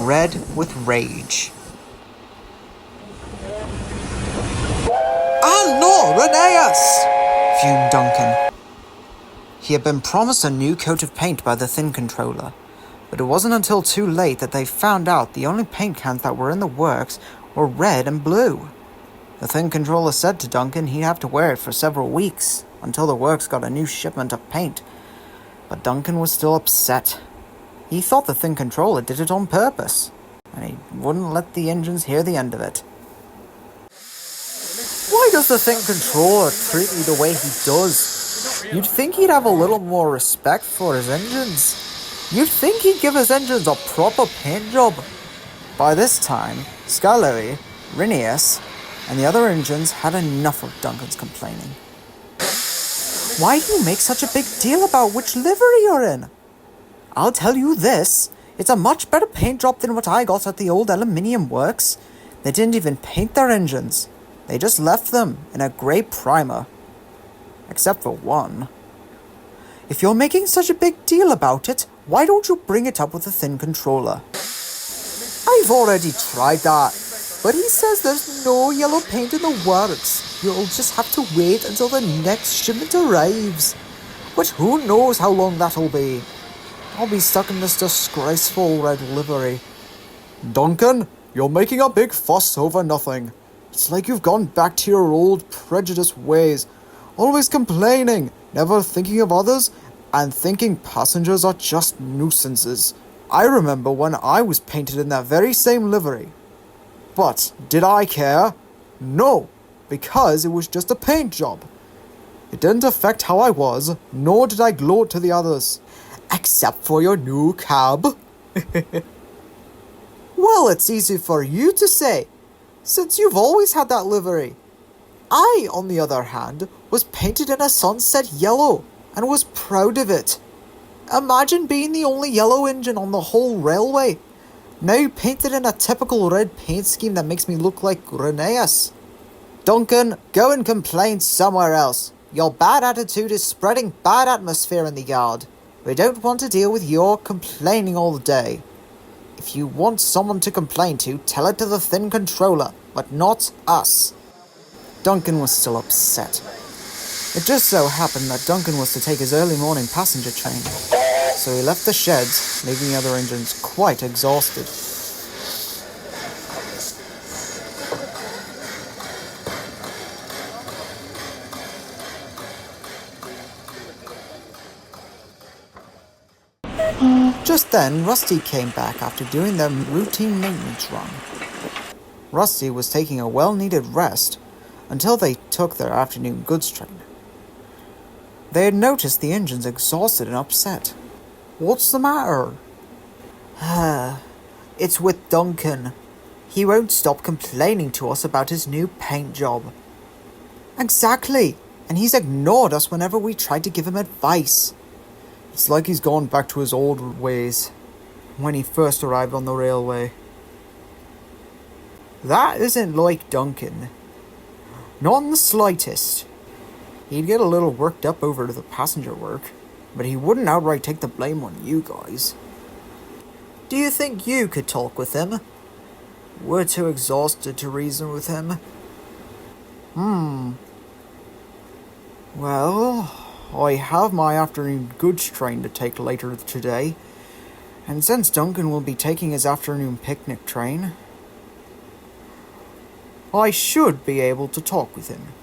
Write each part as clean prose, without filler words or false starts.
red with rage. "Ah no, Rheneas!" fumed Duncan. He had been promised a new coat of paint by the Thin Controller, but it wasn't until too late that they found out the only paint cans that were in the works were red and blue. The Thin Controller said to Duncan he'd have to wear it for several weeks, until the works got a new shipment of paint. But Duncan was still upset. He thought the Thin Controller did it on purpose, and he wouldn't let the engines hear the end of it. "Why does the Thin Controller treat me the way he does? You'd think he'd have a little more respect for his engines. You'd think he'd give his engines a proper paint job." By this time, Skylarry, Rheneas, and the other engines had enough of Duncan's complaining. "Why do you make such a big deal about which livery you're in? I'll tell you this, it's a much better paint job than what I got at the old aluminium works. They didn't even paint their engines. They just left them in a grey primer. Except for one. If you're making such a big deal about it, why don't you bring it up with the Thin Controller?" "I've already tried that, but he says there's no yellow paint in the works. You'll just have to wait until the next shipment arrives. But who knows how long that'll be. I'll be stuck in this disgraceful red livery." "Duncan, you're making a big fuss over nothing. It's like you've gone back to your old prejudiced ways, always complaining, never thinking of others, and thinking passengers are just nuisances. I remember when I was painted in that very same livery. But did I care? No, because it was just a paint job. It didn't affect how I was, nor did I gloat to the others. Except for your new cab." "Well, it's easy for you to say, since you've always had that livery. I, on the other hand, was painted in a sunset yellow, and was proud of it. Imagine being the only yellow engine on the whole railway. Now painted in a typical red paint scheme that makes me look like Rheneas." "Duncan, go and complain somewhere else. Your bad attitude is spreading bad atmosphere in the yard. We don't want to deal with your complaining all day. If you want someone to complain to, tell it to the Thin Controller, but not us." Duncan was still upset. It just so happened that Duncan was to take his early morning passenger train, so he left the sheds, leaving the other engines quite exhausted. Just then, Rusty came back after doing their routine maintenance run. Rusty was taking a well-needed rest until they took their afternoon goods train. They had noticed the engines exhausted and upset. "What's the matter?" "It's with Duncan. He won't stop complaining to us about his new paint job." "Exactly, and he's ignored us whenever we tried to give him advice. It's like he's gone back to his old ways, when he first arrived on the railway." "That isn't like Duncan. Not in the slightest. He'd get a little worked up over the passenger work, but he wouldn't outright take the blame on you guys." "Do you think you could talk with him?" "We're too exhausted to reason with him." Well, I have my afternoon goods train to take later today, and since Duncan will be taking his afternoon picnic train, I should be able to talk with him."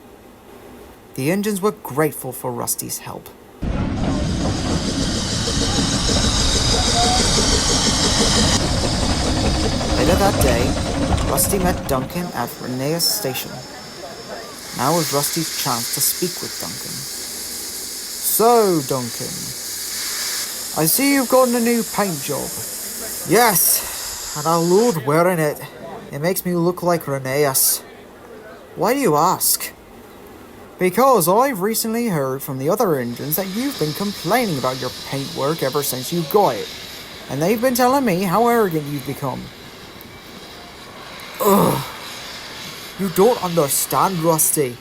The engines were grateful for Rusty's help. Later that day, Rusty met Duncan at Rheneas Station. Now was Rusty's chance to speak with Duncan. "So, Duncan, I see you've gotten a new paint job." "Yes, and I love wearing it. It makes me look like Rheneas." "Why do you ask?" "Because I've recently heard from the other engines that you've been complaining about your paint work ever since you got it, and they've been telling me how arrogant you've become." "Ugh, you don't understand, Rusty.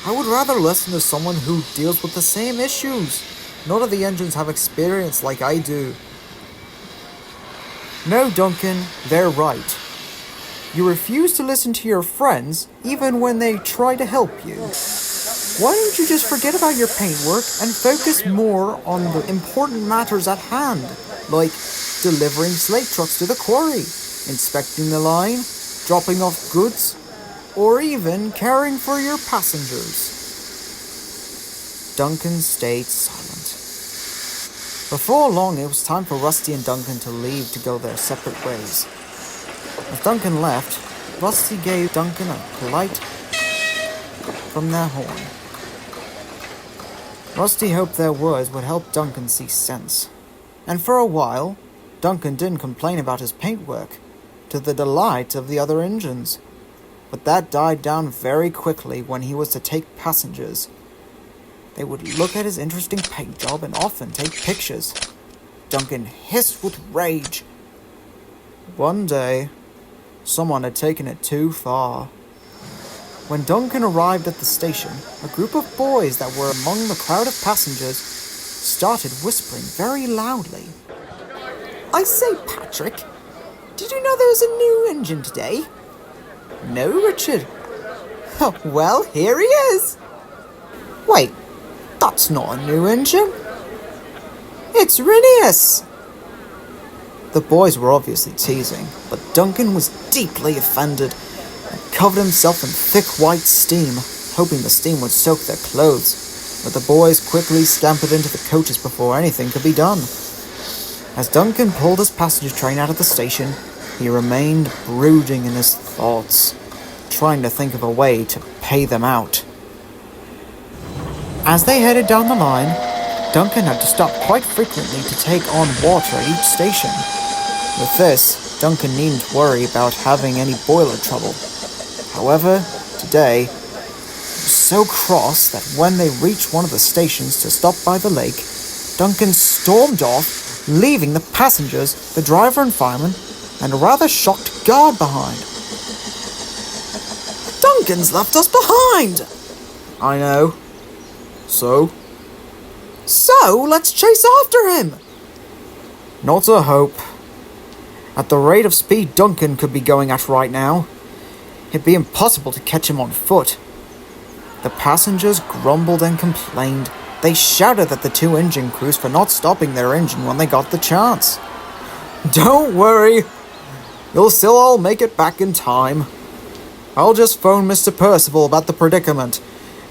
I would rather listen to someone who deals with the same issues. None of the engines have experience like I do." No, Duncan, they're right. You refuse to listen to your friends even when they try to help you. Why don't you just forget about your paintwork and focus more on the important matters at hand, like delivering slate trucks to the quarry, inspecting the line, dropping off goods, or even caring for your passengers? Duncan stayed silent. Before long, it was time for Rusty and Duncan to leave to go their separate ways. As Duncan left, Rusty gave Duncan a polite from their horn. Rusty hoped their words would help Duncan see sense. And for a while, Duncan didn't complain about his paintwork, to the delight of the other engines. But that died down very quickly when he was to take passengers. They would look at his interesting paint job and often take pictures. Duncan hissed with rage. One day, someone had taken it too far. When Duncan arrived at the station, a group of boys that were among the crowd of passengers started whispering very loudly. I say, Patrick, did you know there was a new engine today? No, Richard. Well, here he is. Wait, that's not a new engine. It's Rinius. The boys were obviously teasing, but Duncan was deeply offended and covered himself in thick white steam, hoping the steam would soak their clothes. But the boys quickly scampered into the coaches before anything could be done. As Duncan pulled his passenger train out of the station, he remained brooding in his thoughts, trying to think of a way to pay them out. As they headed down the line, Duncan had to stop quite frequently to take on water at each station. With this, Duncan needn't worry about having any boiler trouble. However, today, he was so cross that when they reached one of the stations to stop by the lake, Duncan stormed off, leaving the passengers, the driver and fireman, and a rather shocked guard behind. Duncan's left us behind! I know. So, let's chase after him! Not a hope. At the rate of speed Duncan could be going at right now, it'd be impossible to catch him on foot. The passengers grumbled and complained. They shouted at the two engine crews for not stopping their engine when they got the chance. Don't worry, you'll still all make it back in time. I'll just phone Mr. Percival about the predicament,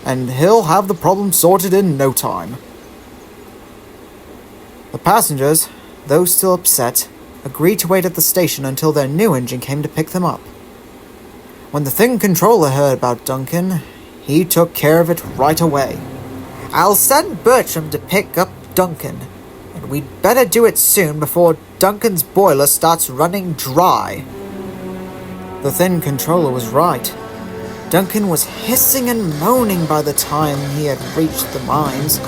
and he'll have the problem sorted in no time. The passengers, though still upset, agreed to wait at the station until their new engine came to pick them up. When the thing controller heard about Duncan, he took care of it right away. I'll send Bertram to pick up Duncan, and we'd better do it soon before Duncan's boiler starts running dry. The thin controller was right. Duncan was hissing and moaning by the time he had reached the mines.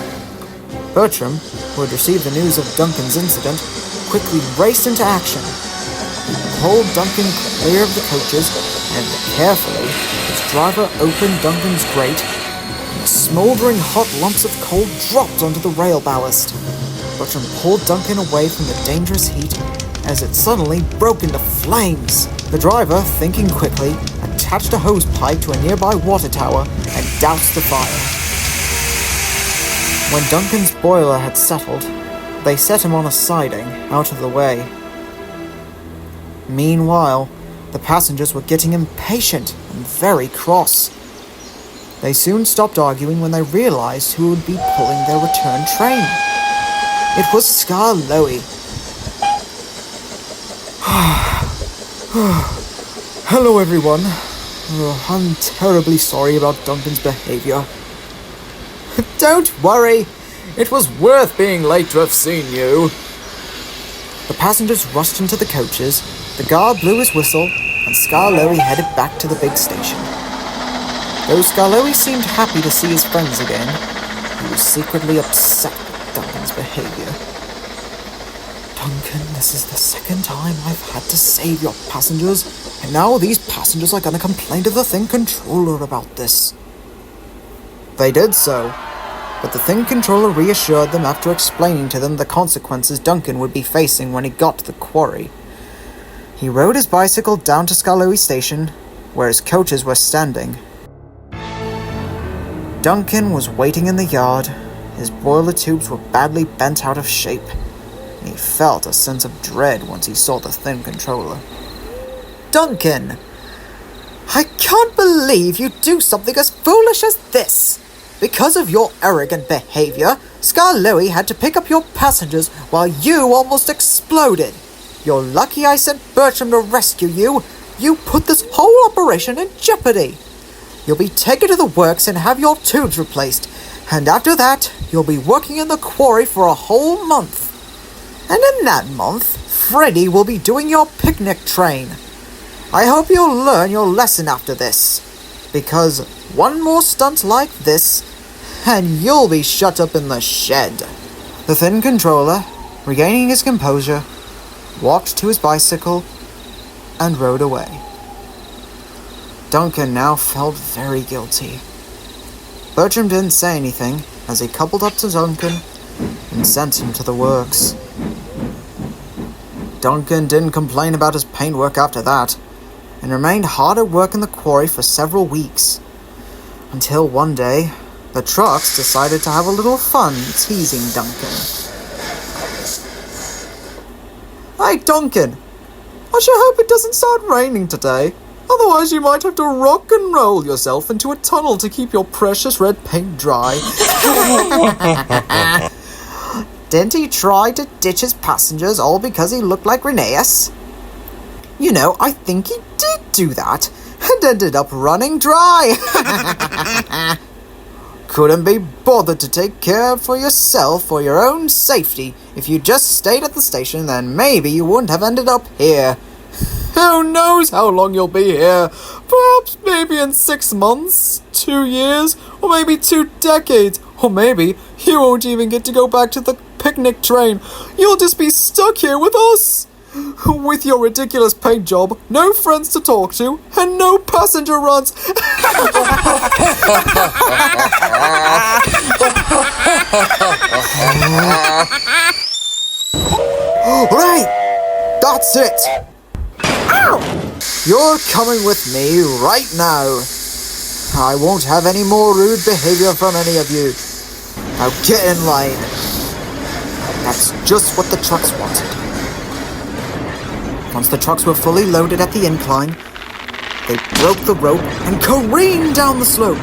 Bertram, who had received the news of Duncan's incident, quickly raced into action. He pulled Duncan clear of the coaches, and carefully, his driver opened Duncan's grate, and smoldering hot lumps of coal dropped onto the rail ballast. Bertram pulled Duncan away from the dangerous heat as it suddenly broke into flames. The driver, thinking quickly, attached a hose pipe to a nearby water tower and doused the fire. When Duncan's boiler had settled, they set him on a siding, out of the way. Meanwhile, the passengers were getting impatient and very cross. They soon stopped arguing when they realized who would be pulling their return train. It was Scar Loey. Hello, everyone. I'm terribly sorry about Duncan's behavior. Don't worry. It was worth being late to have seen you. The passengers rushed into the coaches, the guard blew his whistle, and Scar Loey headed back to the big station. Though Scar Loey seemed happy to see his friends again, he was secretly upset with Duncan's behavior. Duncan, this is the second time I've had to save your passengers, and now these passengers are going to complain to the Thing Controller about this. They did so, but the Thing Controller reassured them after explaining to them the consequences Duncan would be facing when he got to the quarry. He rode his bicycle down to Skarloey Station, where his coaches were standing. Duncan was waiting in the yard. His boiler tubes were badly bent out of shape. He felt a sense of dread once he saw the thin controller. Duncan! I can't believe you do something as foolish as this! Because of your arrogant behavior, Skarloey had to pick up your passengers while you almost exploded. You're lucky I sent Bertram to rescue you. You put this whole operation in jeopardy. You'll be taken to the works and have your tubes replaced, and after that, you'll be working in the quarry for a whole month. And in that month, Freddy will be doing your picnic train. I hope you'll learn your lesson after this, because one more stunt like this, and you'll be shut up in the shed. The thin controller, regaining his composure, walked to his bicycle and rode away. Duncan now felt very guilty. Bertram didn't say anything as he coupled up to Duncan and sent him to the works. Duncan didn't complain about his paintwork after that, and remained hard at work in the quarry for several weeks, until one day, the trucks decided to have a little fun teasing Duncan. Hey Duncan, I sure hope it doesn't start raining today. Otherwise you might have to rock and roll yourself into a tunnel to keep your precious red paint dry. Didn't he try to ditch his passengers all because he looked like Rheneas? You know, I think he did do that, and ended up running dry. Couldn't be bothered to take care for yourself for your own safety. If you just stayed at the station, then maybe you wouldn't have ended up here. Who knows how long you'll be here? Perhaps maybe in 6 months, 2 years, or maybe 2 decades. Or maybe you won't even get to go back to the picnic train. You'll just be stuck here with us. With your ridiculous paint job, no friends to talk to, and no passenger runs. Right, that's it. Ow! You're coming with me right now. I won't have any more rude behavior from any of you. Now get in line. That's just what the trucks wanted. Once the trucks were fully loaded at the incline, they broke the rope and careened down the slope.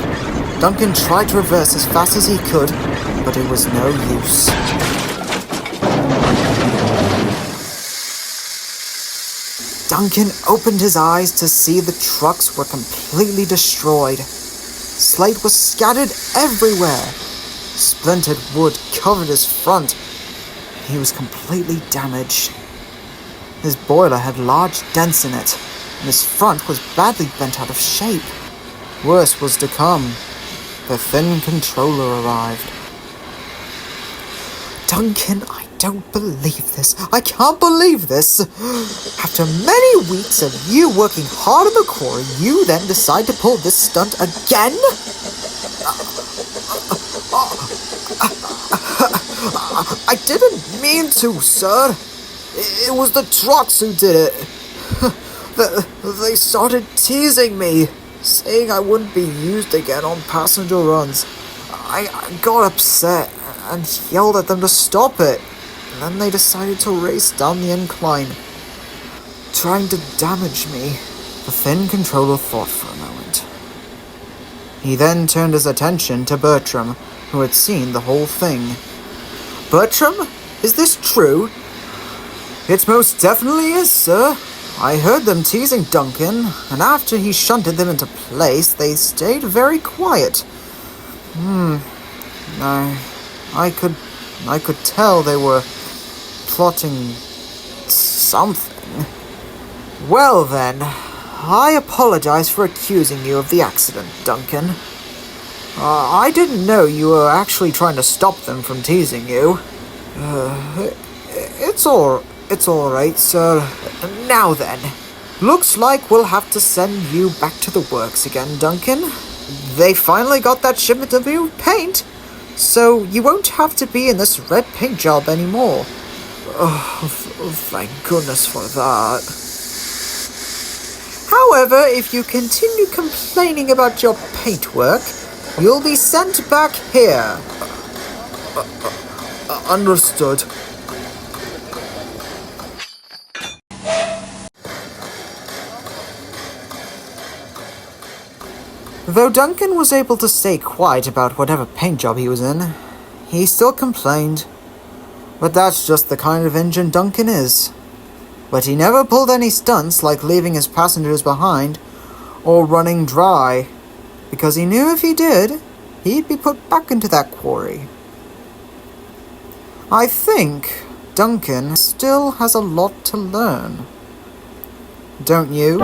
Duncan tried to reverse as fast as he could, but it was no use. Duncan opened his eyes to see the trucks were completely destroyed. Slate was scattered everywhere. Splintered wood covered his front. He was completely damaged. His boiler had large dents in it, and his front was badly bent out of shape. Worse was to come. The thin controller arrived. Duncan, I don't believe this. I can't believe this. After many weeks of you working hard in the quarry, you then decide to pull this stunt again? I didn't mean to, sir. It was the trucks who did it. They started teasing me, saying I wouldn't be used again on passenger runs. I got upset and yelled at them to stop it. And then they decided to race down the incline, trying to damage me. The thin controller thought for a moment. He then turned his attention to Bertram, who had seen the whole thing. Bertram, is this true? It most definitely is, sir. I heard them teasing Duncan, and after he shunted them into place, they stayed very quiet. I could tell they were plotting something. Well then, I apologize for accusing you of the accident, Duncan. I didn't know you were actually trying to stop them from teasing you. It's all right, sir. Now then, looks like we'll have to send you back to the works again, Duncan. They finally got that shipment of new paint, so you won't have to be in this red paint job anymore. Oh, thank goodness for that. However, if you continue complaining about your paintwork, you'll be sent back here. Understood. Though Duncan was able to stay quiet about whatever paint job he was in, he still complained. But that's just the kind of engine Duncan is. But he never pulled any stunts like leaving his passengers behind or running dry, because he knew if he did, he'd be put back into that quarry. I think Duncan still has a lot to learn. Don't you?